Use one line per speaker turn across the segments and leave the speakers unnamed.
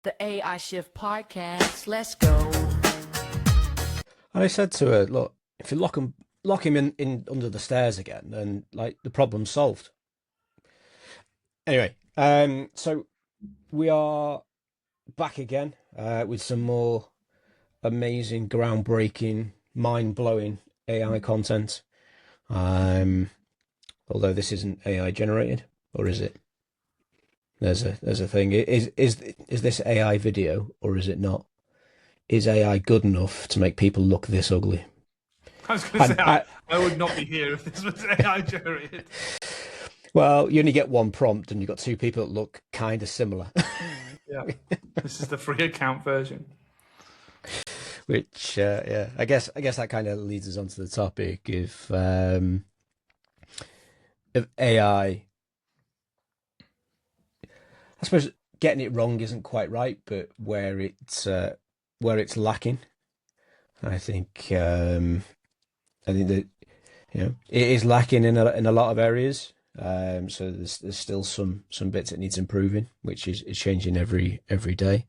The AI Shift podcast. Let's go.
And I said to her, look, if you lock him in under the stairs again, then like the problem's solved. Anyway, so we are back again with some more amazing, groundbreaking, mind-blowing AI content. Although this isn't AI generated, or is it? There's a thing. Is this AI video or is it not? Is AI good enough to make people look this ugly?
I was going to say, I would not be here if this was AI generated.
Well, you only get one prompt and you've got two people that look kind of similar.
Yeah, this is the free account version.
Which, yeah, I guess that kind of leads us on to the topic of AI. I suppose getting it wrong isn't quite right, but where it's lacking, I think that it is lacking in a lot of areas. So there's still some bits that needs improving, which is changing every day.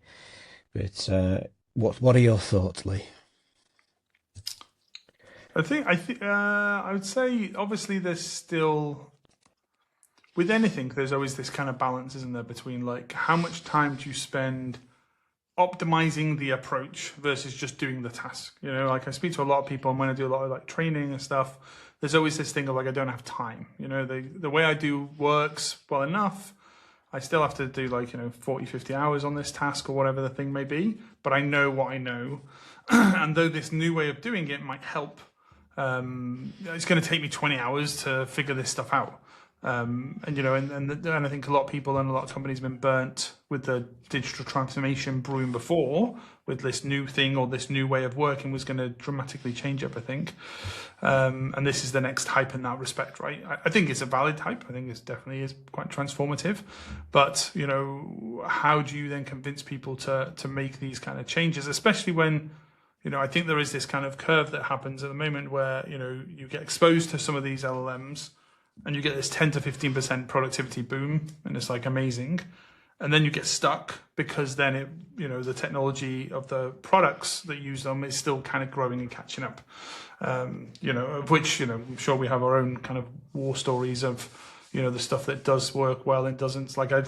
But what are your thoughts, Lee?
I would say obviously there's still, with anything, there's always this kind of balance, isn't there, between like how much time do you spend optimizing the approach versus just doing the task. Like I speak to a lot of people, and when I do a lot of like training and stuff, there's always this thing of like I don't have time. The way I do works well enough. I still have to do like 40, 50 hours on this task or whatever the thing may be, but I know what I know. And though this new way of doing it might help, it's going to take me 20 hours to figure this stuff out. And I think a lot of people and a lot of companies have been burnt with the digital transformation brewing before, with this new thing or this new way of working was going to dramatically change everything. And this is the next hype in that respect, right? I think it's a valid hype. I think it definitely is quite transformative. But, how do you then convince people to make these kind of changes, especially when, I think there is this kind of curve that happens at the moment where, you get exposed to some of these LLMs, and you get this 10 to 15% productivity boom, and it's like amazing. And then you get stuck because then the technology of the products that use them is still kind of growing and catching up. Of which, I'm sure we have our own kind of war stories of, the stuff that does work well and doesn't. Like I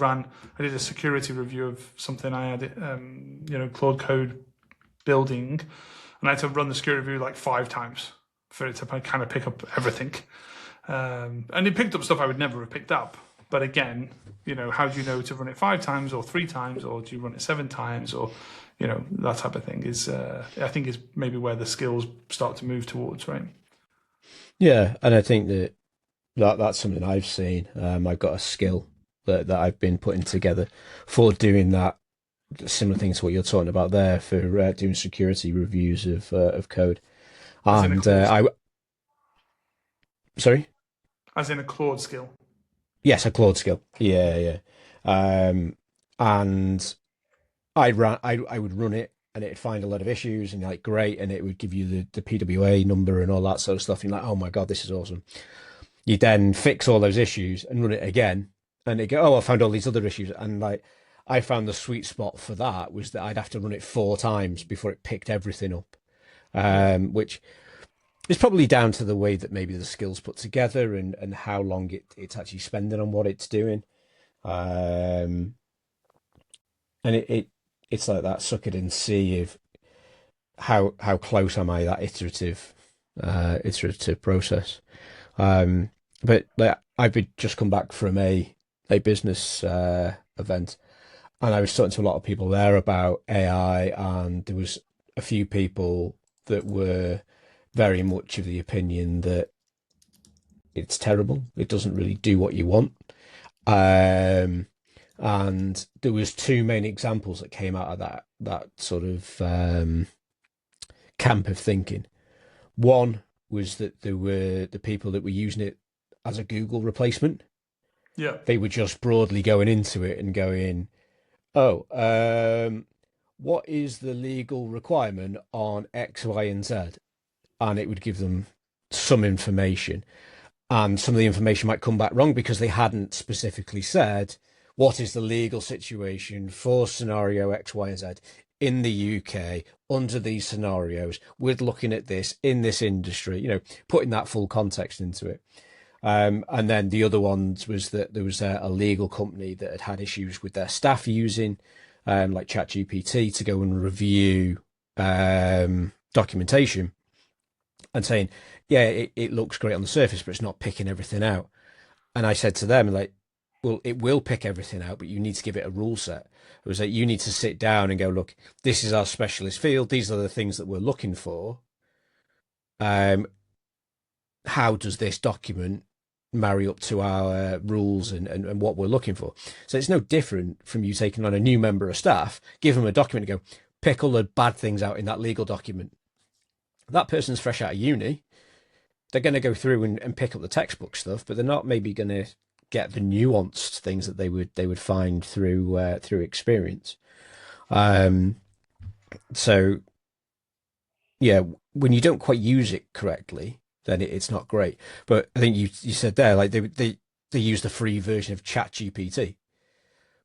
did a security review of something I had, Claude Code building, and I had to run the security review like 5 times for it to kind of pick up everything. And it picked up stuff I would never have picked up. But again, how do you know to run it 5 times or 3 times, or do you run it 7 times, or that type of thing is I think is maybe where the skills start to move towards, right?
Yeah, and I think that's something I've seen. I've got a skill that I've been putting together for doing that, similar things to what you're talking about there, for doing security reviews of code. And sorry.
As in a Claude skill.
Yes, a Claude skill. Yeah. And I would run it, and it'd find a lot of issues, and like great, and it would give you the PWA number and all that sort of stuff. And you're like, oh my god, this is awesome. You then fix all those issues and run it again, and it go, oh, I found all these other issues, and like I found the sweet spot for that was that I'd have to run it 4 times before it picked everything up, which. It's probably down to the way that maybe the skill's put together and how long it's actually spending on what it's doing. And it's like that, suck it and see if how close am I that iterative process. But like I've just come back from a business event, and I was talking to a lot of people there about AI, and there was a few people that were very much of the opinion that it's terrible. It doesn't really do what you want. And there was 2 main examples that came out of that sort of camp of thinking. One was that there were the people that were using it as a Google replacement.
Yeah.
They were just broadly going into it and going, oh, what is the legal requirement on X, Y, and Z? And it would give them some information, and some of the information might come back wrong because they hadn't specifically said, what is the legal situation for scenario X, Y, and Z in the UK under these scenarios with looking at this in this industry, putting that full context into it. And then the other ones was that there was a legal company that had issues with their staff using like ChatGPT to go and review documentation and saying, yeah, it looks great on the surface, but it's not picking everything out. And I said to them, like, well, it will pick everything out, but you need to give it a rule set. It was like, you need to sit down and go, look, this is our specialist field. These are the things that we're looking for. How does this document marry up to our rules and what we're looking for? So it's no different from you taking on a new member of staff, give them a document and go, pick all the bad things out in that legal document. That person's fresh out of uni. They're going to go through and pick up the textbook stuff, but they're not maybe going to get the nuanced things that they would find through experience. So yeah, when you don't quite use it correctly, then it's not great. But I think you said there, like they use the free version of ChatGPT.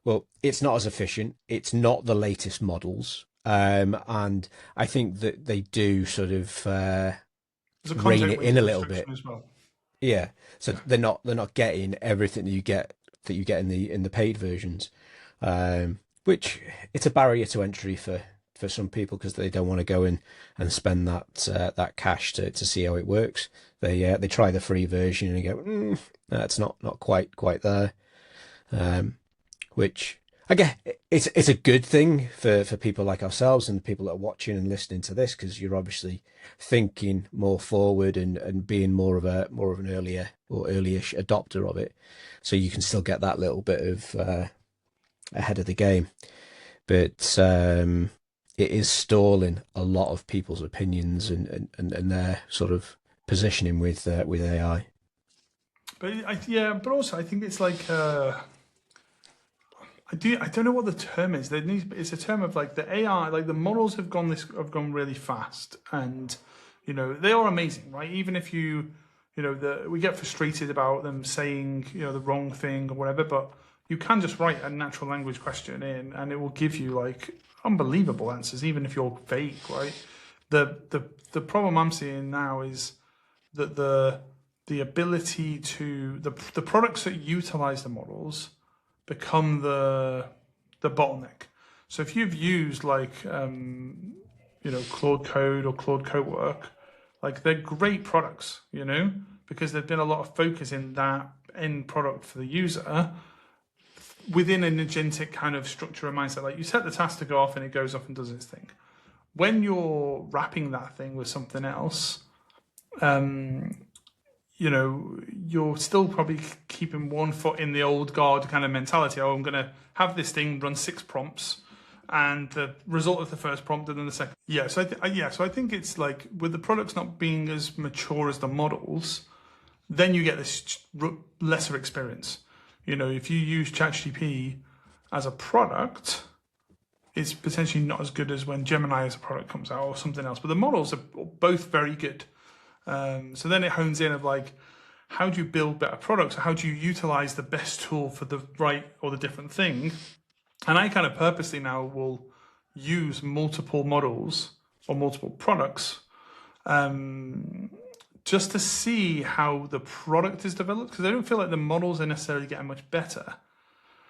Well, it's not as efficient. It's not the latest models. And I think that they do sort of rein it in a little bit
as well.
Yeah, so they're not getting everything that you get in the paid versions, which it's a barrier to entry for some people because they don't want to go in and spend that cash to see how it works. They try the free version and go, that's not quite there, which I guess it's a good thing for people like ourselves and the people that are watching and listening to this, because you're obviously thinking more forward and being more of an earlier or early-ish adopter of it, so you can still get that little bit of ahead of the game. But it is stalling a lot of people's opinions and their sort of positioning with AI.
But also I think it's like. I don't know what the term is. It's a term of like the AI, like the models have gone really fast, and they are amazing, right? Even if we get frustrated about them saying the wrong thing or whatever, but you can just write a natural language question in, and it will give you like unbelievable answers, even if you're vague, right? The problem I'm seeing now is that the ability to the products that utilize the models become the bottleneck. So if you've used like Claude Code or Claude Coworker, like they're great products, because there's been a lot of focus in that end product for the user within an agentic kind of structure and mindset. Like you set the task to go off and it goes off and does its thing. When you're wrapping that thing with something else, you're still probably keeping one foot in the old guard kind of mentality. Oh, I'm going to have this thing run 6 prompts, and the result of the first prompt and then the second. Yeah, so I think it's like with the products not being as mature as the models, then you get this lesser experience. If you use ChatGPT as a product, it's potentially not as good as when Gemini as a product comes out or something else. But the models are both very good. So then it hones in of like, how do you build better products? How do you utilize the best tool for the right or the different thing? And I kind of purposely now will use multiple models or multiple products just to see how the product is developed, because I don't feel like the models are necessarily getting much better.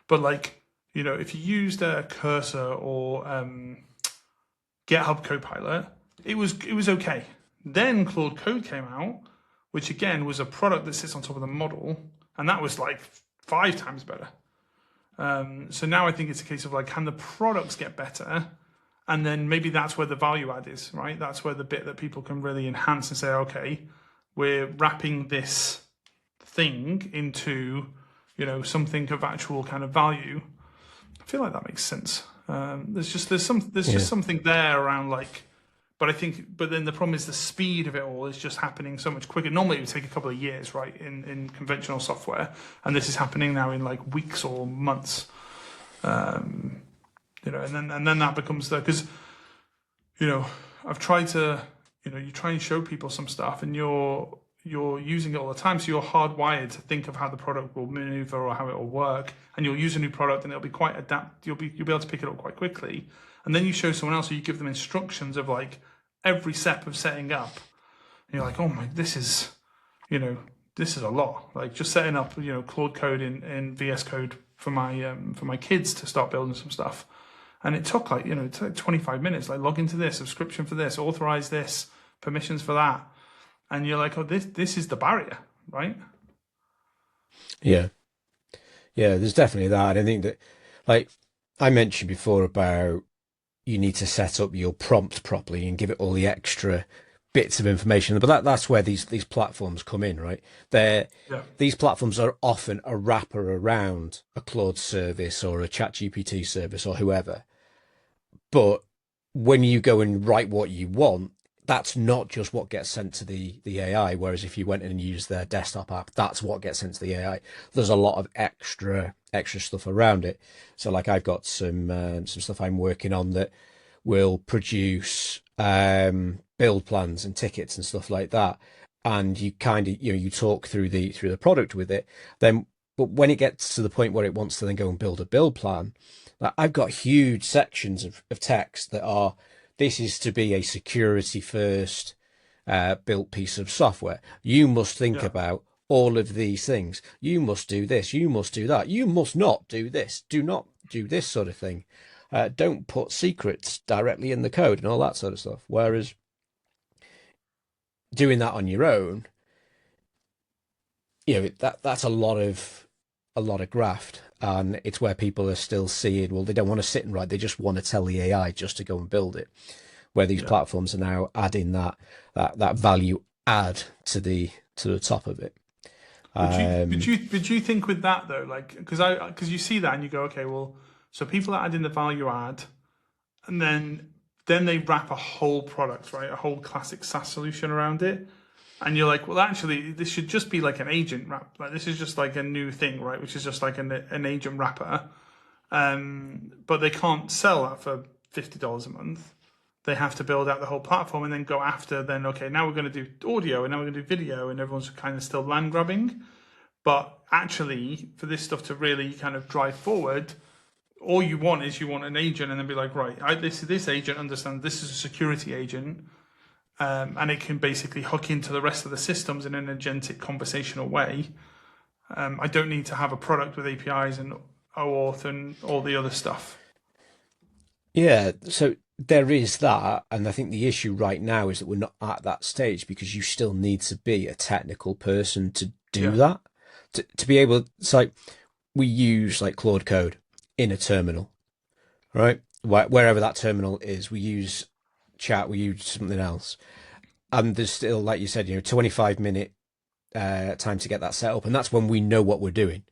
But like, if you used a Cursor or GitHub Copilot, it was okay. Then Claude Code came out, which again was a product that sits on top of the model, and that was like 5 times better. So now I think it's a case of like, can the products get better? And then maybe that's where the value add is, right? That's where the bit that people can really enhance and say, okay, we're wrapping this thing into, something of actual kind of value. I feel like that makes sense. There's just something there around like. But then the problem is the speed of it all is just happening so much quicker. Normally it would take a couple of years, right, in conventional software, and this is happening now in like weeks or months. And then that becomes because, I've tried to, you try and show people some stuff, and you're using it all the time, so you're hardwired to think of how the product will maneuver or how it will work, and you'll use a new product and it'll be quite adapt. You'll be able to pick it up quite quickly, and then you show someone else, or you give them instructions of like every step of setting up, and you're like, oh my, this is, this is a lot. Like just setting up, Claude Code in VS Code for my kids to start building some stuff, and it took like it took 25 minutes. Like log into this, subscription for this, authorize this, permissions for that. And you're like, oh, this is the barrier, right?
Yeah. Yeah, there's definitely that. I think that, like I mentioned before about you need to set up your prompt properly and give it all the extra bits of information. But that's where these platforms come in, right? These platforms are often a wrapper around a Claude service or a ChatGPT service or whoever. But when you go and write what you want, that's not just what gets sent to the AI. Whereas if you went in and used their desktop app, that's what gets sent to the AI. There's a lot of extra stuff around it. So like I've got some stuff I'm working on that will produce build plans and tickets and stuff like that. And you kind of you talk through the product with it. Then, but when it gets to the point where it wants to then go and build a build plan, like I've got huge sections of text that are, this is to be a security first built piece of software. You must think about all of these things. You must do this. You must do that. You must not do this. Do not do this sort of thing. Don't put secrets directly in the code and all that sort of stuff. Whereas doing that on your own, that's a lot of graft. And it's where people are still seeing, well, they don't want to sit and write. They just want to tell the AI just to go and build it. Where these platforms are now adding that value add to the top of it.
But you think with that though, like because you see that and you go, okay, well, so people are adding the value add, and then they wrap a whole product, right, a whole classic SaaS solution around it. And you're like, well, actually, this should just be like an agent wrap. Like this is just like a new thing, right? Which is just like an agent wrapper. But they can't sell that for $50 a month. They have to build out the whole platform and then go after. Then okay, now we're going to do audio and now we're going to do video, and everyone's kind of still land grabbing. But actually, for this stuff to really kind of drive forward, all you want an agent, and then be like, right, this agent understands this is a security agent. And it can basically hook into the rest of the systems in an agentic conversational way. I don't need to have a product with APIs and OAuth and all the other stuff.
Yeah, so there is that. And I think the issue right now is that we're not at that stage because you still need to be a technical person to do that. To be able, it's like we use like Claude Code in a terminal, right? Wherever that terminal is, we use chat, we use something else, and there's still, like you said, 25-minute time to get that set up, and that's when we know what we're doing.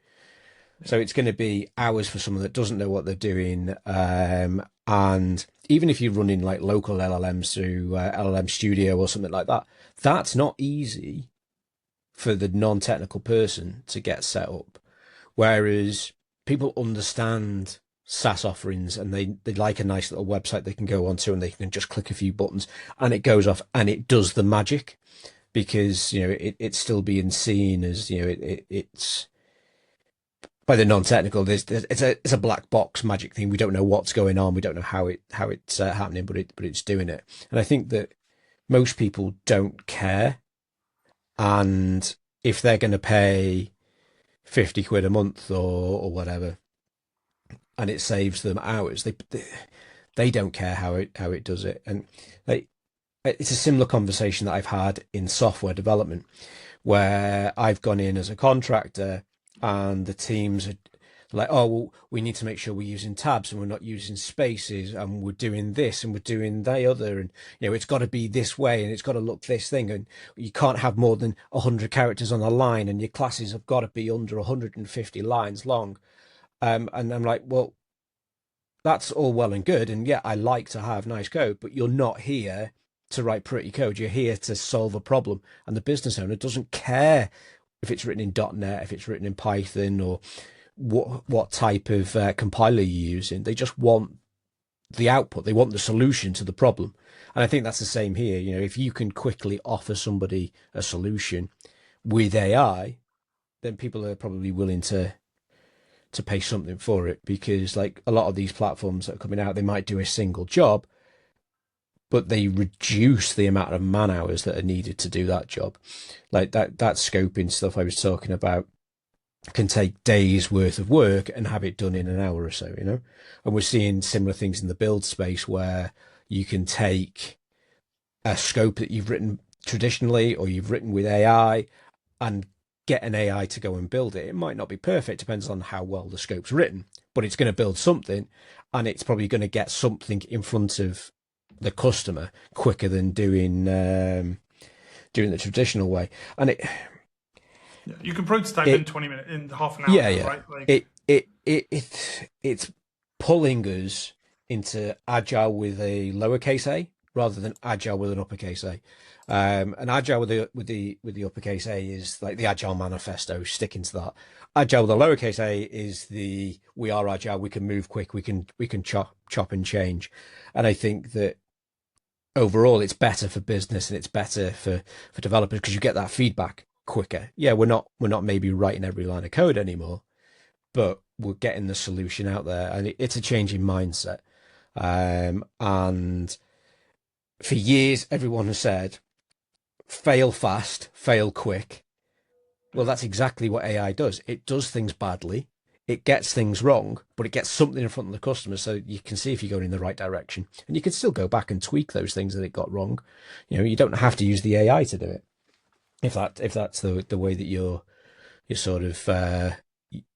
So it's going to be hours for someone that doesn't know what they're doing, and even if you're running like local LLMs through LLM Studio or something like that, that's not easy for the non-technical person to get set up. Whereas people understand SaaS offerings and they like a nice little website they can go onto and they can just click a few buttons and it goes off and it does the magic, because it's still being seen as it's by the non-technical, it's a black box magic thing. We don't know what's going on, we don't know how it's happening, but it's doing it. And I think that most people don't care, and if they're going to pay 50 quid a month or whatever, and it saves them hours, they don't care how it does it. And it's a similar conversation that I've had in software development, where I've gone in as a contractor and the teams are like, oh, well, we need to make sure we're using tabs and we're not using spaces and we're doing this and we're doing the other, and it's got to be this way and it's got to look this thing, and you can't have more than 100 characters on a line, and your classes have got to be under 150 lines long. And I'm like, well, that's all well and good, and yeah, I like to have nice code, but you're not here to write pretty code. You're here to solve a problem, and the business owner doesn't care if it's written in .NET, if it's written in Python, or what type of compiler you're using. They just want the output. They want the solution to the problem. And I think that's the same here. You know, if you can quickly offer somebody a solution with AI, then people are probably willing to pay something for it, because like a lot of these platforms that are coming out, they might do a single job, but they reduce the amount of man hours that are needed to do that job. Like that scoping stuff I was talking about can take days worth of work and have it done in an hour or so, you know? And we're seeing similar things in the build space where you can take a scope that you've written traditionally or you've written with AI and get an AI to go and build it. It might not be perfect, depends on how well the scope's written, but it's going to build something, and it's probably going to get something in front of the customer quicker than doing the traditional way. And
you can prototype in 20 minutes, in half an hour, right? Like,
it's pulling us into agile with a lowercase a rather than agile with an uppercase a. And agile with the uppercase a is like the agile manifesto, sticking to that. Agile with the lowercase a is we are agile, we can move quick, we can chop and change. And I think that overall it's better for business and it's better for developers, because you get that feedback quicker. Yeah, we're not maybe writing every line of code anymore, but we're getting the solution out there, and it's a changing mindset. And for years, everyone has said, fail fast, fail quick. Well, that's exactly what AI does. It does things badly. It gets things wrong, but it gets something in front of the customer so you can see if you're going in the right direction. And you can still go back and tweak those things that it got wrong. You know, you don't have to use the AI to do it. If that's the way that you're sort of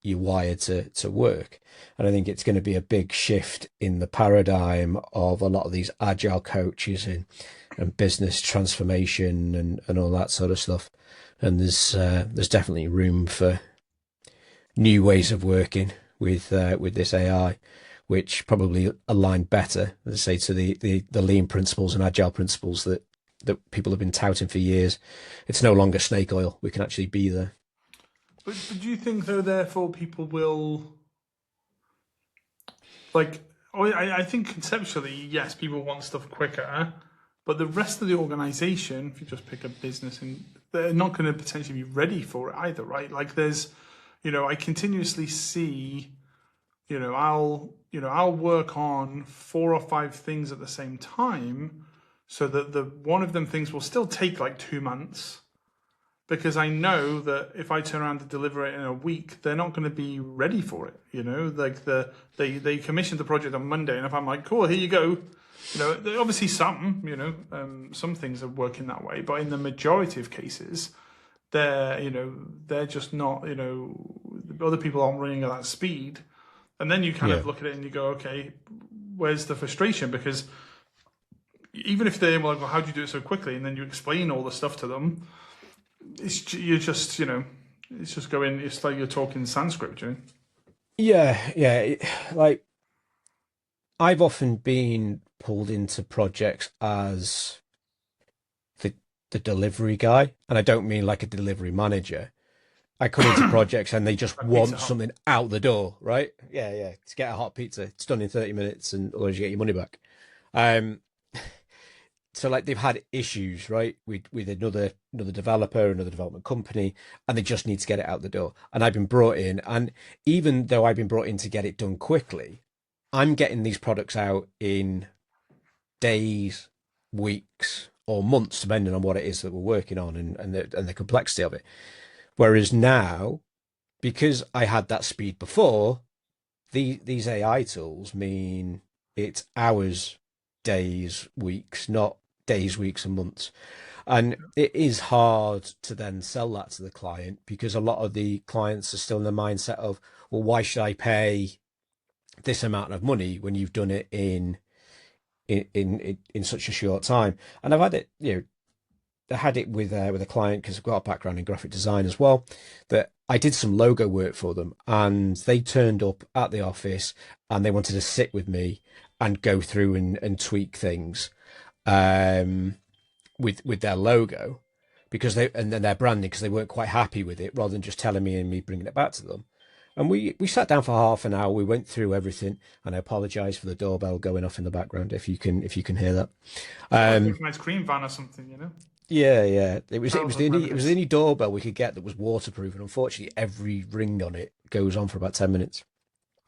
you're wired to work. And I think it's going to be a big shift in the paradigm of a lot of these agile coaches and business transformation and all that sort of stuff. And there's definitely room for new ways of working with this AI, which probably align better, as I say, to the lean principles and agile principles that people have been touting for years. It's no longer snake oil. We can actually be there.
But do you think, though, therefore, people will, like, I think conceptually, yes, people want stuff quicker, but the rest of the organization, if you just pick a business, and they're not going to potentially be ready for it either, right? Like there's, I continuously see, I'll work on 4 or 5 things at the same time, so that the one of them things will still take like 2 months, because I know that if I turn around to deliver it in a week, they're not going to be ready for it. Like they commissioned the project on Monday, and if I'm like, cool, here you go, obviously some things are working that way, but in the majority of cases, they're just not, other people aren't running at that speed, and then you kind of look at it and you go, okay, where's the frustration? Because even if they're like, well, how do you do it so quickly? And then you explain all the stuff to them, it's just going. It's like you're talking Sanskrit,
Yeah. Like I've often been pulled into projects as the delivery guy, and I don't mean like a delivery manager. I come into projects and they just want something out the door, right? Yeah. To get a hot pizza, it's done in 30 minutes, and otherwise you get your money back. So like they've had issues, right, with another developer, another development company, and they just need to get it out the door. And I've been brought in, and even though I've been brought in to get it done quickly, I'm getting these products out in days, weeks, or months, depending on what it is that we're working on and the complexity of it. Whereas now, because I had that speed before, these AI tools mean it's hours, days, weeks, not days, weeks, and months. And it is hard to then sell that to the client, because a lot of the clients are still in the mindset of, well, why should I pay this amount of money when you've done it in such a short time? And I've had it, I had it with a client, because I've got a background in graphic design as well, that I did some logo work for them, and they turned up at the office and they wanted to sit with me and go through and tweak things with their logo, and then their branding, because they weren't quite happy with it, rather than just telling me and me bringing it back to them. And we sat down for half an hour. We went through everything, and I apologise for the doorbell going off in the background if you can hear that.
Like a nice cream van or something, you know.
Yeah, yeah.
Perils
The
of
only
reminisce.
doorbell we could get that was waterproof, and unfortunately, every ring on it goes on for about 10 minutes.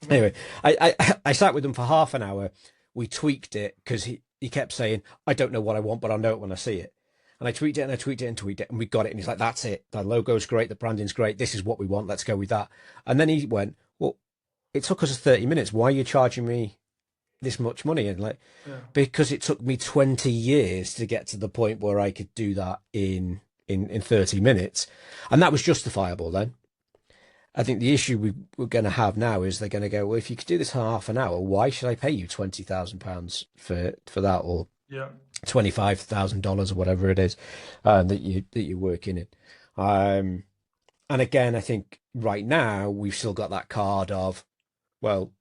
Anyway, I sat with him for half an hour. We tweaked it because he kept saying, "I don't know what I want, but I'll know it when I see it." And I tweaked it and I tweaked it and tweaked it, and we got it. And he's like, "That's it. The logo's great. The branding's great. This is what we want. Let's go with that." And then he went, "Well, it took us 30 minutes. Why are you charging me this much money?" And like,
Yeah.
because it took me 20 years to get to the point where I could do that in 30 minutes. And that was justifiable then. I think the issue we're going to have now is they're going to go, well, if you could do this in half an hour, why should I pay you £20,000 for that, or
Yeah.
$25,000 or whatever it is that you're working in? And again, I think right now we've still got that card of, well,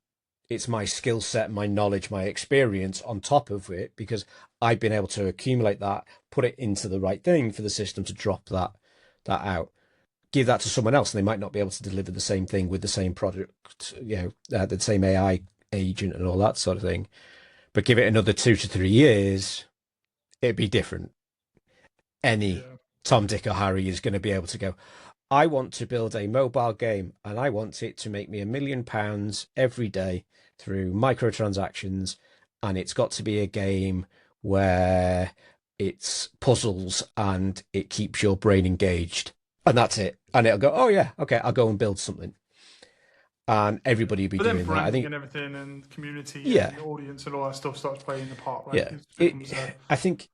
it's my skill set, my knowledge, my experience on top of it, because I've been able to accumulate that, put it into the right thing for the system to drop that out. Give that to someone else, and they might not be able to deliver the same thing with the same product, the same AI agent and all that sort of thing. But give it another 2 to 3 years, it'd be different. Any Tom, Dick, or Harry is going to be able to go, I want to build a mobile game, and I want it to make me £1 million every day through microtransactions, and it's got to be a game where it's puzzles and it keeps your brain engaged. And that's it. And it'll go, oh yeah, okay, I'll go and build something. And everybody will be doing that. I think,
and everything, and community,
yeah,
and audience, and all that stuff starts playing the part, right?
Yeah, I think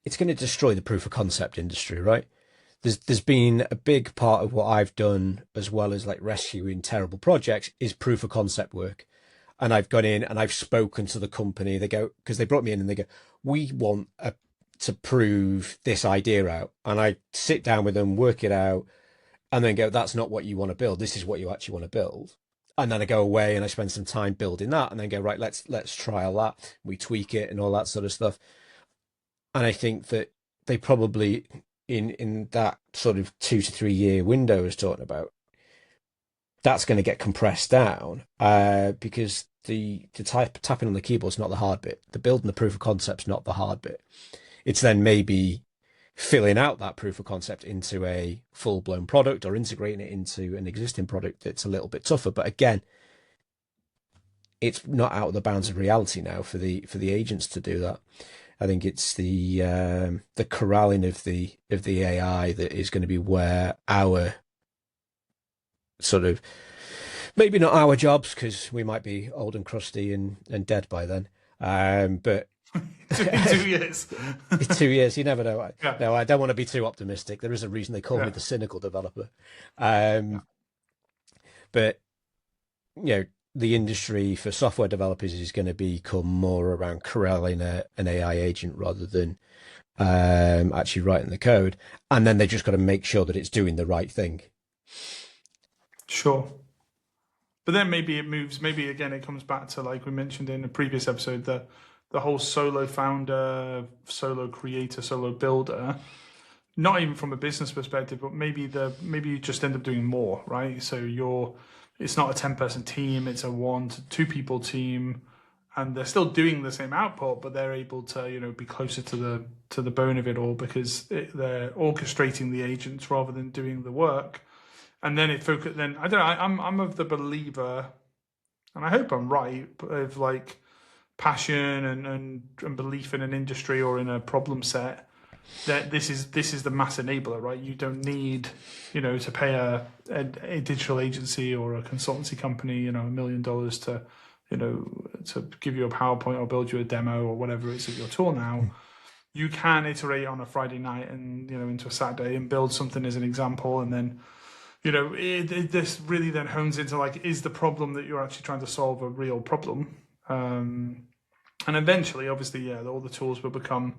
it's going to destroy the proof of concept industry, right? There's been a big part of what I've done, as well as like rescuing terrible projects, is proof of concept work. And I've gone in and I've spoken to the company. They go, because they brought me in and they go, we want to prove this idea out. And I sit down with them, work it out, and then go, that's not what you want to build. This is what you actually want to build. And then I go away and I spend some time building that, and then go, right, let's trial that. We tweak it and all that sort of stuff. And I think that they probably, in that sort of 2 to 3 year window I was talking about, that's going to get compressed down, because the tapping on the keyboard is not the hard bit. The building the proof of concept's not the hard bit. It's then maybe filling out that proof of concept into a full-blown product, or integrating it into an existing product that's a little bit tougher. But again, it's not out of the bounds of reality now for the agents to do that. I think it's the corralling of the AI that is going to be where our sort of, maybe not our jobs, because we might be old and crusty and dead by then. But
2 years.
2 years, you never know.
Yeah.
No, I don't want to be too optimistic. There is a reason they call me the cynical developer. But the industry for software developers is going to become more around corralling an AI agent rather than actually writing the code. And then they just got to make sure that it's doing the right thing.
Sure. But then maybe it moves, maybe again it comes back to, like we mentioned in a previous episode, the whole solo founder, solo creator, solo builder, not even from a business perspective, but maybe you just end up doing more, right? So it's not a 10-person team, it's a 1 to 2 people team, and they're still doing the same output, but they're able to, be closer to the bone of it all, because they're orchestrating the agents rather than doing the work. And then then I don't know, I'm of the believer, and I hope I'm right, of like passion and belief in an industry or in a problem set, that this is the mass enabler, right? You don't need, to pay a digital agency or a consultancy company, $1 million to give you a PowerPoint or build you a demo or whatever it is of your tool now. You can iterate on a Friday night and, into a Saturday and build something as an example. And then, this really then hones into like, is the problem that you're actually trying to solve a real problem? And eventually, obviously, all the tools will become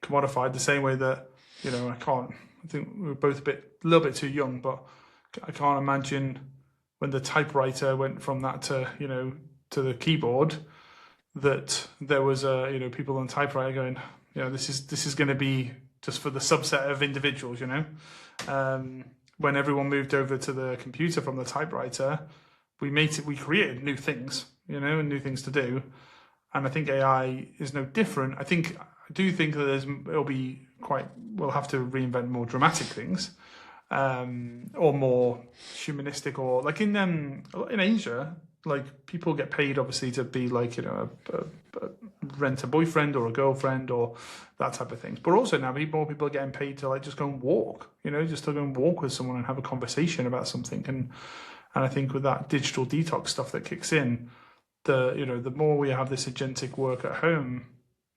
commodified the same way that, I think we were both a little bit too young, but I can't imagine when the typewriter went from that to, to the keyboard, that there was people on typewriter going, this is going to be just for the subset of individuals, when everyone moved over to the computer from the typewriter, we created new things, and new things to do. And I think AI is no different. I do think that we'll have to reinvent more dramatic things, or more humanistic, or like in Asia, like people get paid obviously to be like, rent a boyfriend or a girlfriend or that type of things. But also now more people are getting paid to like just go and walk, just to go and walk with someone and have a conversation about something. And I think with that digital detox stuff that kicks in, the more we have this agentic work at home,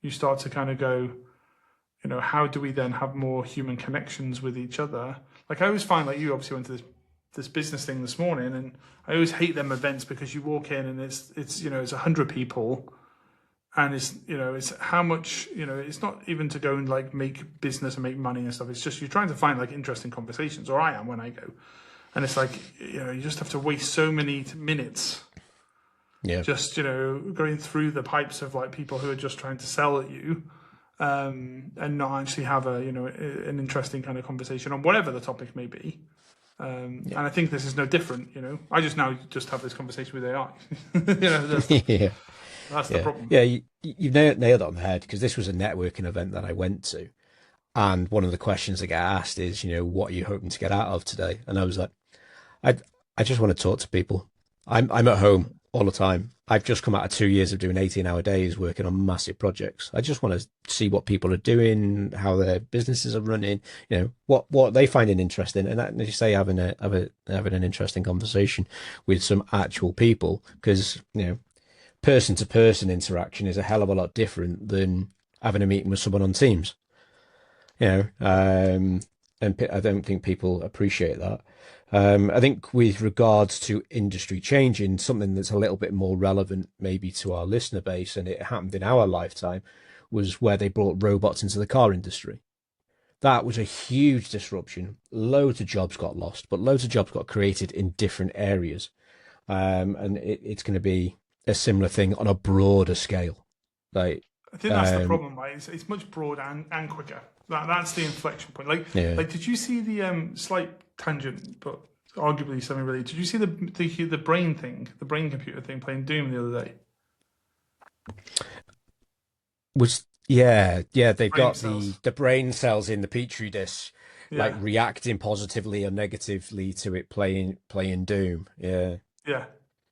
you start to kind of go, how do we then have more human connections with each other? Like I always find, like you obviously went to this business thing this morning, and I always hate them events because you walk in and it's 100 people, and it's how much, it's not even to go and like make business and make money and stuff. It's just you're trying to find like interesting conversations, or I am when I go, and it's like you just have to waste so many minutes.
Yeah.
Just going through the pipes of like people who are just trying to sell at you, and not actually have an interesting kind of conversation on whatever the topic may be. And I think this is no different. I just have this conversation with AI. That's the problem.
Yeah, you've nailed it on the head, because this was a networking event that I went to, and one of the questions I get asked is, what are you hoping to get out of today? And I was like, I just want to talk to people. I'm at home all the time. I've just come out of 2 years of doing 18-hour days working on massive projects. I just want to see what people are doing, how their businesses are running, what they find interesting. And as you say, having an interesting conversation with some actual people, because, person to person interaction is a hell of a lot different than having a meeting with someone on Teams, and I don't think people appreciate that. I think with regards to industry changing, something that's a little bit more relevant maybe to our listener base, and it happened in our lifetime, was where they brought robots into the car industry. That was a huge disruption. Loads of jobs got lost, but loads of jobs got created in different areas. And it's going to be a similar thing on a broader scale. Like,
I think that's the problem, right? It's much broader and quicker. That's the inflection point. Like, did you see the slight tangent, but arguably something related? Did you see the brain thing, the brain computer thing, playing Doom the other day?
They've got
cells.
the brain cells in the petri dish, like reacting positively or negatively to it playing Doom. Yeah.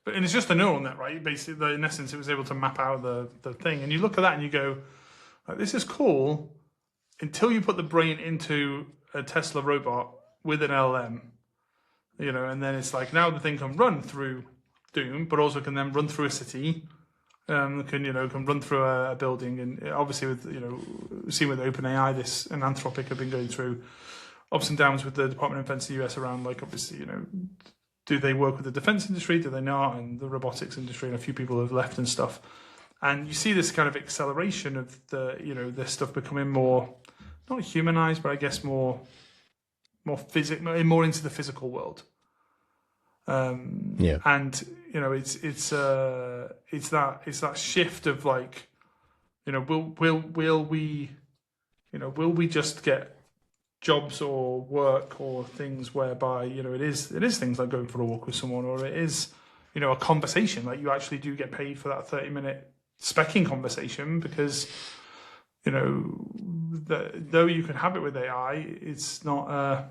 And it's just a neural net, right? Basically, in essence, it was able to map out the thing, and you look at that and you go, "This is cool," until you put the brain into a Tesla robot with an LM, and then it's like now the thing can run through Doom, but also can then run through a city, can run through a building, and obviously with seeing with OpenAI, this and Anthropic have been going through ups and downs with the Department of Defense in the US around, like, obviously, do they work with the defense industry? Do they not? And the robotics industry, and a few people have left and stuff. And you see this kind of acceleration of this stuff becoming more, not humanized, but I guess more into the physical world. And it's that shift of like, will we just get jobs or work or things whereby it is things like going for a walk with someone, or it is a conversation, like you actually do get paid for that 30-minute specking conversation, because though you can have it with AI, it's not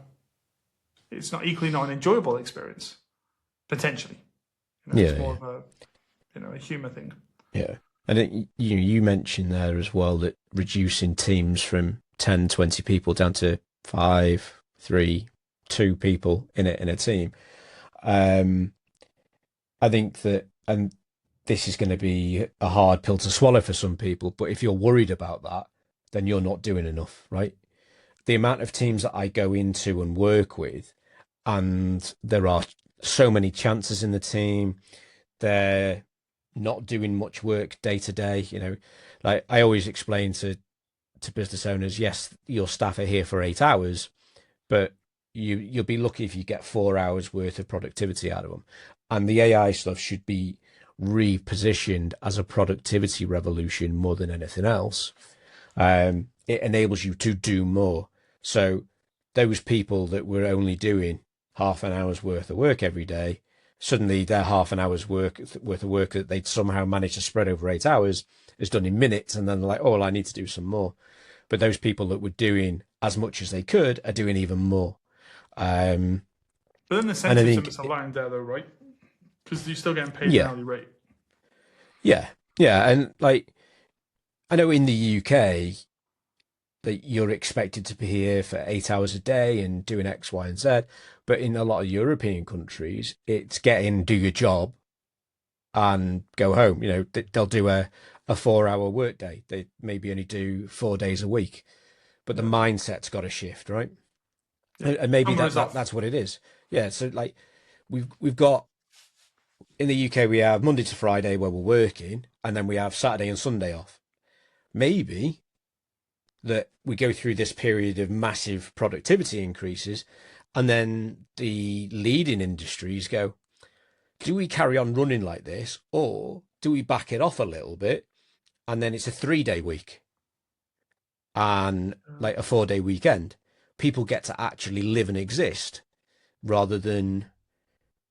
equally not an enjoyable experience potentially. It's more of a humor thing.
And you mentioned there as well that reducing teams from 10, 20 people down to 5, 3, 2 people in a team. I think that, and this is going to be a hard pill to swallow for some people, but if you're worried about that, then you're not doing enough, right? The amount of teams that I go into and work with, and there are so many chances in the team, they're not doing much work day to day. Like I always explain to business owners, yes, your staff are here for 8 hours, but you'll be lucky if you get 4 hours worth of productivity out of them. And the AI stuff should be repositioned as a productivity revolution more than anything else. It enables you to do more. So those people that were only doing half an hour's worth of work every day, suddenly their half an hour's worth of work that they'd somehow managed to spread over 8 hours is done in minutes, and then they're like, oh, well, I need to do some more. But those people that were doing as much as they could are doing even more.
But then the
And I
incentives are
think,
misaligned there, though, right? Because you're still getting paid an
yeah,
hourly rate.
yeah. And like, I know in the UK that you're expected to be here for 8 hours a day and doing X, Y, and Z. But in a lot of European countries, it's get in, do your job, and go home. You know, they'll do a 4 hour workday. They maybe only do 4 days a week, but the mindset's got to shift, right? And maybe that's what it is. Yeah. So like we've got in the UK, we have Monday to Friday where we're working, and then we have Saturday and Sunday off. Maybe that we go through this period of massive productivity increases, and then the leading industries go, do we carry on running like this, or do we back it off a little bit, and then it's a 3-day week and like a 4-day weekend? People get to actually live and exist rather than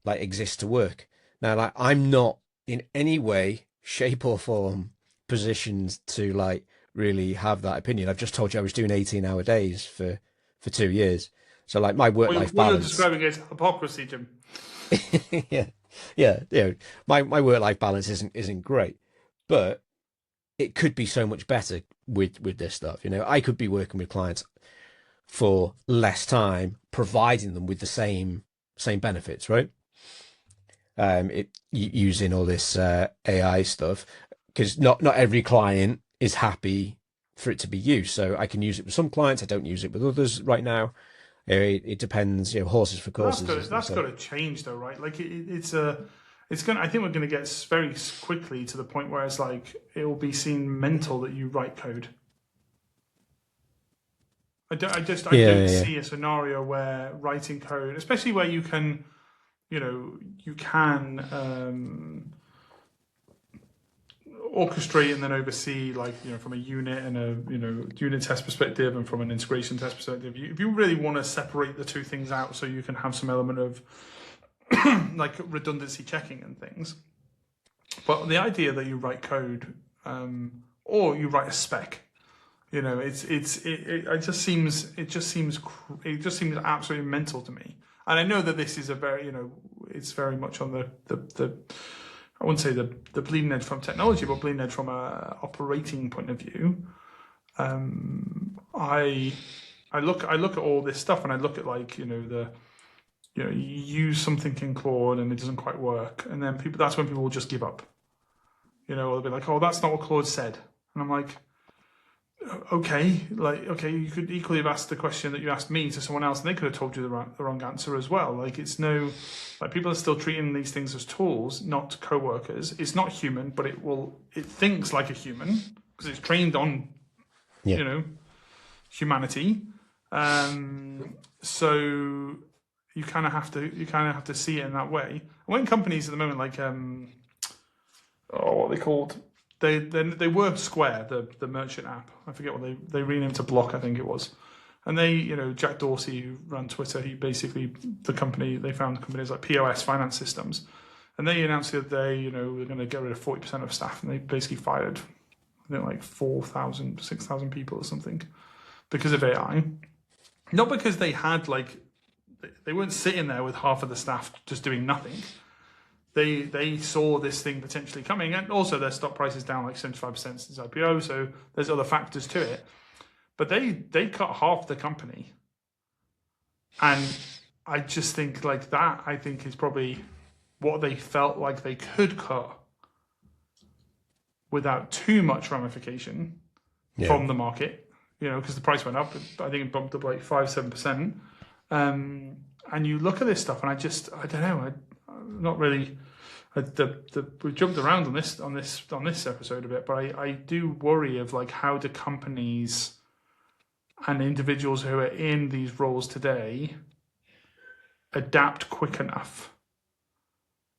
like exist to work. Now, like, I'm not in any way, shape, or form positioned to like really have that opinion. I've just told you I was doing 18-hour days for 2 years. So like my work-life
What you're
balance.
describing is hypocrisy, Jim.
yeah. My work-life balance isn't great, but it could be so much better with this stuff. You know, I could be working with clients for less time, providing them with the same benefits, right? Using all this AI stuff, because not every client is happy for it to be used. So I can use it with some clients, I don't use it with others right now. It depends, you know, horses for courses.
That's got to change, though, right? Like it's going. I think we're going to get very quickly to the point where it's like it will be seen mental that you write code. I don't see a scenario where writing code, especially where you can, you know, you can orchestrate and then oversee, like, you know, from a unit and a, you know, unit test perspective and from an integration test perspective. If you really want to separate the two things out so you can have some element of like redundancy checking and things. But the idea that you write code or you write a spec, you know, it just seems absolutely mental to me. And I know that this is a very, you know, it's very much on the I wouldn't say the bleeding edge from technology, but bleeding edge from a operating point of view. I look at all this stuff and I look at, like, you know, you use something in Claude and it doesn't quite work, and then that's when people will just give up. You know, they'll be like, "Oh, that's not what Claude said," and I'm like, okay, you could equally have asked the question that you asked me to someone else, and they could have told you the wrong answer as well. Like, it's no, like, people are still treating these things as tools, not co-workers. It's not human, but it thinks like a human because it's trained on, you know, humanity. So you kind of have to see it in that way. When companies at the moment, like, what are they called? They were Square, the merchant app. I forget what they renamed to Block, I think it was. And they, you know, Jack Dorsey, who ran Twitter, they found companies like POS, Finance Systems. And they announced the other day, you know, we're going to get rid of 40% of staff. And they basically fired, I think, like 4,000, 6,000 people or something because of AI. Not because they had, like, they weren't sitting there with half of the staff just doing nothing. They saw this thing potentially coming, and also their stock price is down like 75% since IPO, so there's other factors to it. But they cut half the company. And I just think, like, that, I think, is probably what they felt like they could cut without too much ramification from the market, you know, because the price went up. I think it bumped up like 5-7%. And you look at this stuff, and I don't know, I'm not really. We jumped around on this episode a bit, but I do worry of, like, how do companies and individuals who are in these roles today adapt quick enough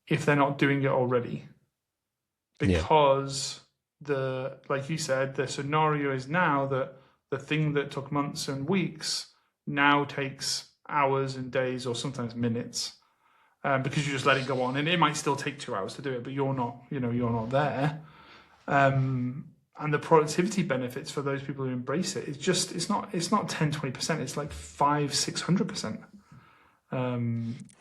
if they're not doing it already? Because like you said, the scenario is now that the thing that took months and weeks now takes hours and days, or sometimes minutes, because you just let it go on, and it might still take 2 hours to do it, but you're not, you're not there. And the productivity benefits for those people who embrace it, it's not 10-20%. It's like 500-600%.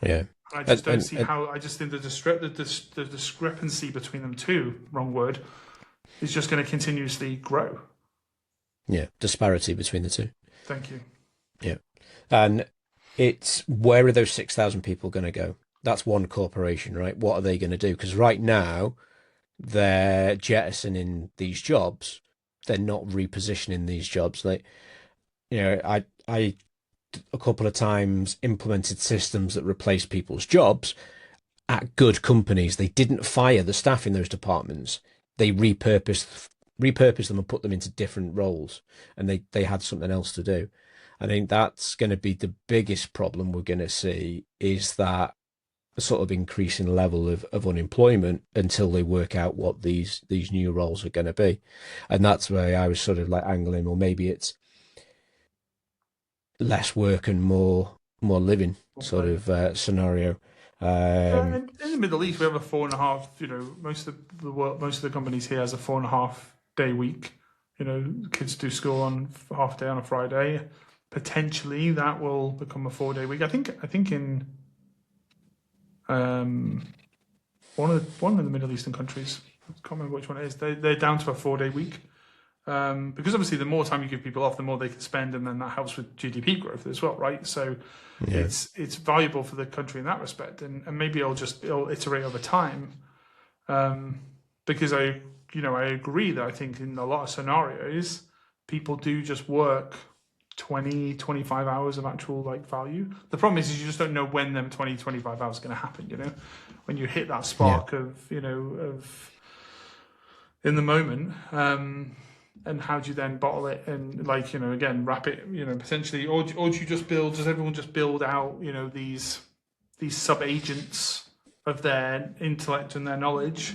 Yeah.
I just don't see how. I just think the discrepancy between them two, wrong word, is just going to continuously grow.
Yeah, disparity between the two.
Thank you.
Yeah. And it's, where are those 6,000 people going to go? That's one corporation, right? What are they going to do? Because right now, they're jettisoning these jobs. They're not repositioning these jobs. Like, I a couple of times implemented systems that replace people's jobs at good companies. They didn't fire the staff in those departments. They repurposed them and put them into different roles, and they had something else to do. I think that's going to be the biggest problem we're going to see, is that sort of increasing level of unemployment until they work out what these new roles are going to be. And that's where I was sort of like angling, or maybe it's less work and more living sort of scenario.
In the Middle East, we have a 4.5. Most of the world, most of the companies here has a 4.5-day week. Kids do school on half day on a Friday. Potentially, that will become a 4-day week. I think in one of the Middle Eastern countries, I can't remember which one it is. They're down to a 4-day week. Because obviously the more time you give people off, the more they can spend, and then that helps with GDP growth as well, right? So it's valuable for the country in that respect, and maybe it'll iterate over time. Because I agree that I think in a lot of scenarios, people do just work 20-25 hours of actual value. The problem is you just don't know when them 20-25 hours are going to happen. When you hit that spark of in the moment. And how do you then bottle it and again wrap it potentially, or do you just does everyone just build out these sub agents of their intellect and their knowledge,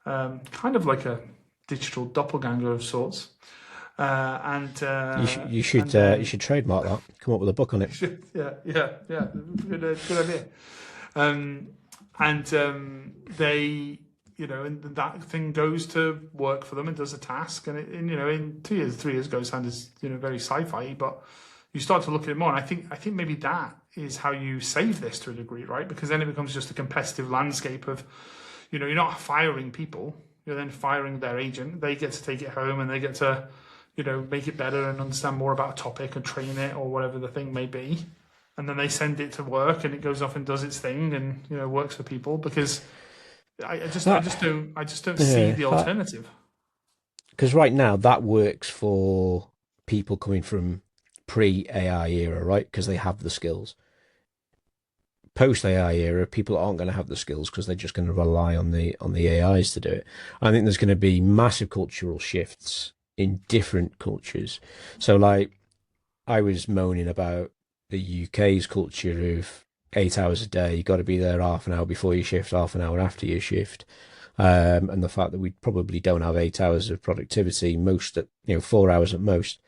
kind of like a digital doppelganger of sorts,
you should trademark that, come up with a book on it.
yeah good idea. They and that thing goes to work for them and does a task, and in 2 years, 3 years ago, sounds very sci-fi, but you start to look at it more, and I think maybe that is how you save this to a degree, right? Because then it becomes just a competitive landscape of, you're not firing people, you're then firing their agent. They get to take it home and they get to, make it better and understand more about a topic and train it or whatever the thing may be, and then they send it to work and it goes off and does its thing and works for people, because I just don't see the alternative.
Because right now that works for people coming from pre-AI era, right? Because they have the skills. Post-AI era, people aren't going to have the skills because they're just going to rely on the AIs to do it. I think there's going to be massive cultural shifts in different cultures. So, I was moaning about the UK's culture of 8 hours a day. You got to be there half an hour before your shift, half an hour after your shift, and the fact that we probably don't have 8 hours of productivity, 4 hours at most.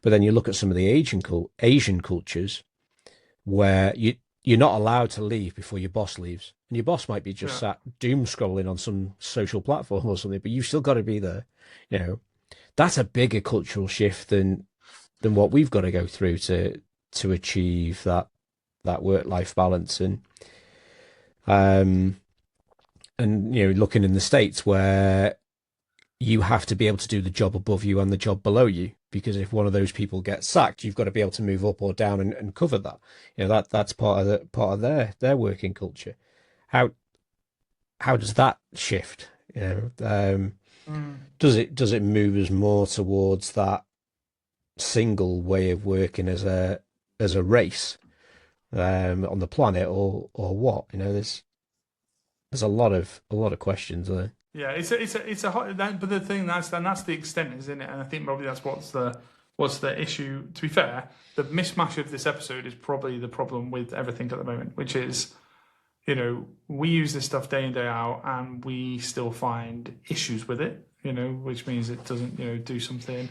But then you look at some of the Asian cultures where you're not allowed to leave before your boss leaves, and your boss might be just sat doom scrolling on some social platform or something, but you've still got to be there. That's a bigger cultural shift than what we've got to go through to achieve that work-life balance. And looking in the States, where you have to be able to do the job above you and the job below you, because if one of those people gets sacked, you've got to be able to move up or down and cover that. That's part of their working culture. How does that shift? Does it move us more towards that single way of working as a race on the planet, or what? There's a lot of questions there.
Yeah, it's a hot. But the thing that's the extent, isn't it? And I think probably that's what's the issue. To be fair, the mismatch of this episode is probably the problem with everything at the moment, which is, we use this stuff day in, day out, and we still find issues with it. Which means it doesn't do something.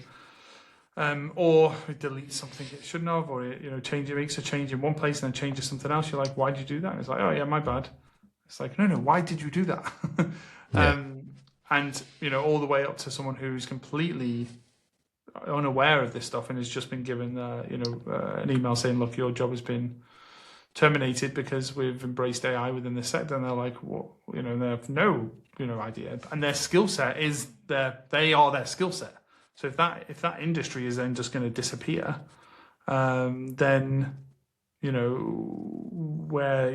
or it deletes something it shouldn't have, or it, it makes a change in one place and then changes something else. You're like, why did you do that? And it's like, oh yeah, my bad. It's like, no, why did you do that? And all the way up to someone who's completely unaware of this stuff and has just been given an email saying, look, your job has been terminated because we've embraced AI within this sector. And they're like, what? They have no idea, and their skill set is they are their skill set. So if that industry is then just going to disappear, then where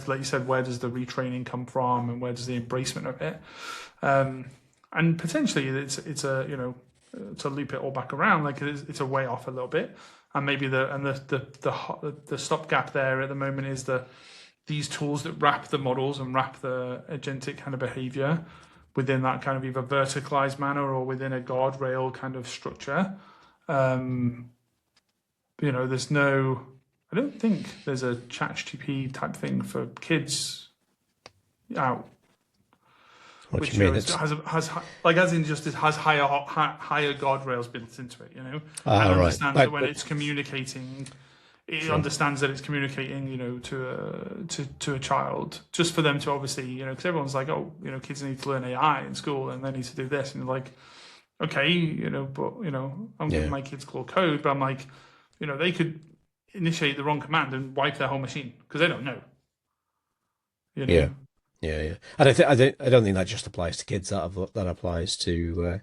like you said, where does the retraining come from, and where does the embracement of it? And potentially it's a to loop it all back around, like it's a way off a little bit, and maybe the stopgap there at the moment is these tools that wrap the models and wrap the agentic kind of behavior within that kind of either verticalized manner or within a guardrail kind of structure. I don't think there's a ChatGPT type thing for kids out.
What do you mean?
Has higher guardrails built into it. And understands that when it's communicating, it understands that it's communicating, to a child, just for them to obviously, because everyone's like, oh, kids need to learn AI in school and they need to do this, and you're like, okay, but I'm giving my kids core code, but I'm like, they could initiate the wrong command and wipe their whole machine because they don't know.
Yeah. And I don't think that just applies to kids. That applies to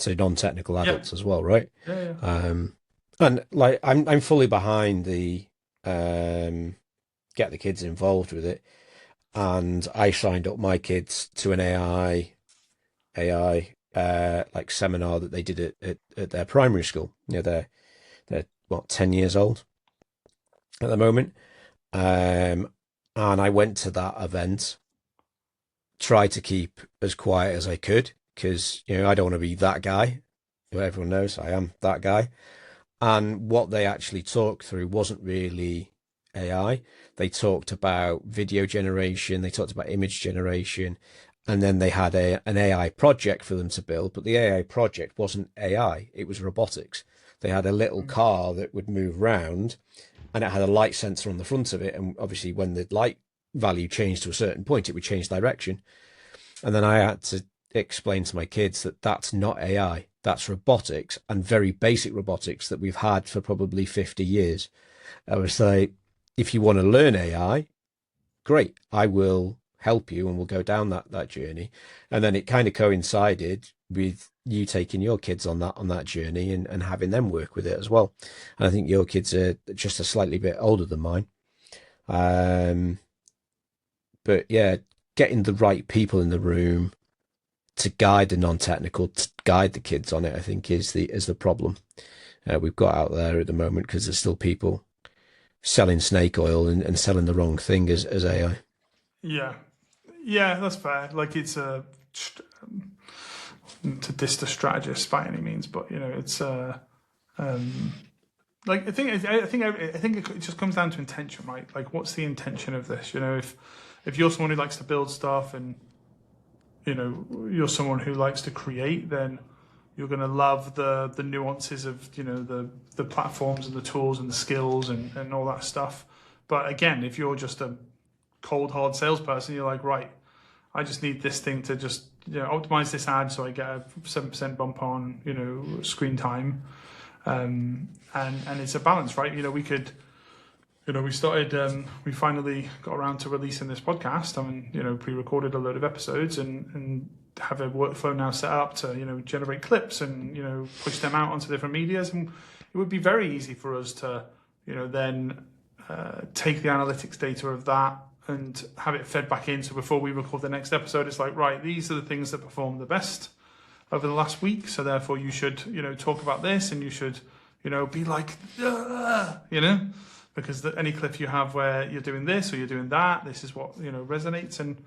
non-technical adults as well, right?
Yeah.
And like I'm fully behind the get the kids involved with it. And I signed up my kids to an AI like seminar that they did at their primary school. They're 10 years old at the moment. And I went to that event, tried to keep as quiet as I could, because, I don't want to be that guy. Everyone knows I am that guy. And what they actually talked through wasn't really AI. They talked about video generation, they talked about image generation, and then they had an AI project for them to build. But the AI project wasn't AI, it was robotics. They had a little car that would move round, and it had a light sensor on the front of it. And obviously when the light value changed to a certain point, it would change direction. And then I had to explain to my kids that that's not AI, that's robotics, and very basic robotics that we've had for probably 50 years. I was like, if you want to learn AI, great, I will help you and we'll go down that journey. And then it kind of coincided with you taking your kids on that journey and having them work with it as well. And I think your kids are just a slightly bit older than mine. But yeah, getting the right people in the room to guide the non-technical, to guide the kids on it, I think is the problem we've got out there at the moment, because there's still people selling snake oil and selling the wrong thing as AI.
Yeah, that's fair. Like it's to diss the strategist by any means, but it's like I think it just comes down to intention, right? Like, what's the intention of this? If you're someone who likes to build stuff and you're someone who likes to create, then you're going to love the nuances of the platforms and the tools and the skills and all that stuff. But again, if you're just a cold hard salesperson, you're like, right, I just need this thing to just optimize this ad so I get a 7% bump on screen time, and it's a balance, right? We finally got around to releasing this podcast. Pre-recorded a load of episodes and have a workflow now set up to generate clips and push them out onto different medias, and it would be very easy for us to then take the analytics data of that and have it fed back in. So before we record the next episode, it's like, right, these are the things that performed the best over the last week. So therefore you should, talk about this, and you should, be like, because any clip you have where you're doing this or you're doing that, this is what, resonates. And,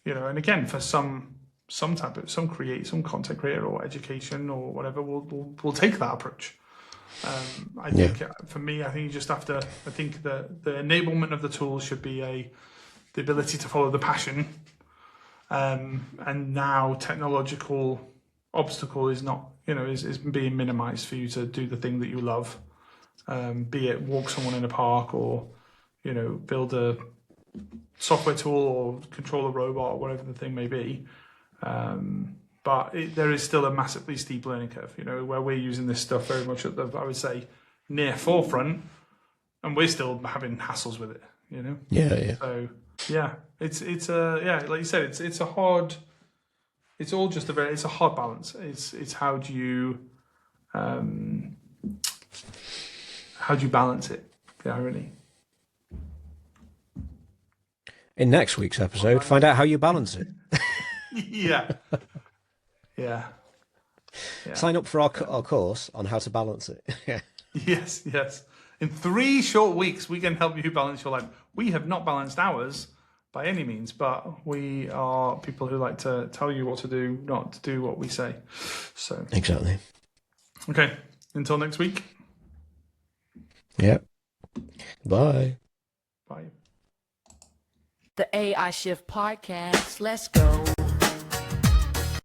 and again, for some content creator or education or whatever, we'll take that approach. I think for me, I think you just have to, I think the enablement of the tools should be the ability to follow the passion. And now technological obstacle is not is being minimized for you to do the thing that you love, be it walk someone in a park or, build a software tool or control a robot or whatever the thing may be. But there is still a massively steep learning curve, where we're using this stuff very much at the, I would say, near forefront, and we're still having hassles with it,
Yeah.
So yeah, it's like you said, it's a hard, it's all just it's a hard balance. It's how do you balance it? The irony.
In next week's episode, find out how you balance it.
Yeah. Yeah.
Sign up for our course on how to balance it.
Yes. In 3 short weeks, we can help you balance your life. We have not balanced ours by any means, but we are people who like to tell you what to do, not to do what we say. So
Exactly.
okay, until next week.
Yeah. Bye.
Bye.
The AI Shift Podcast. Let's go.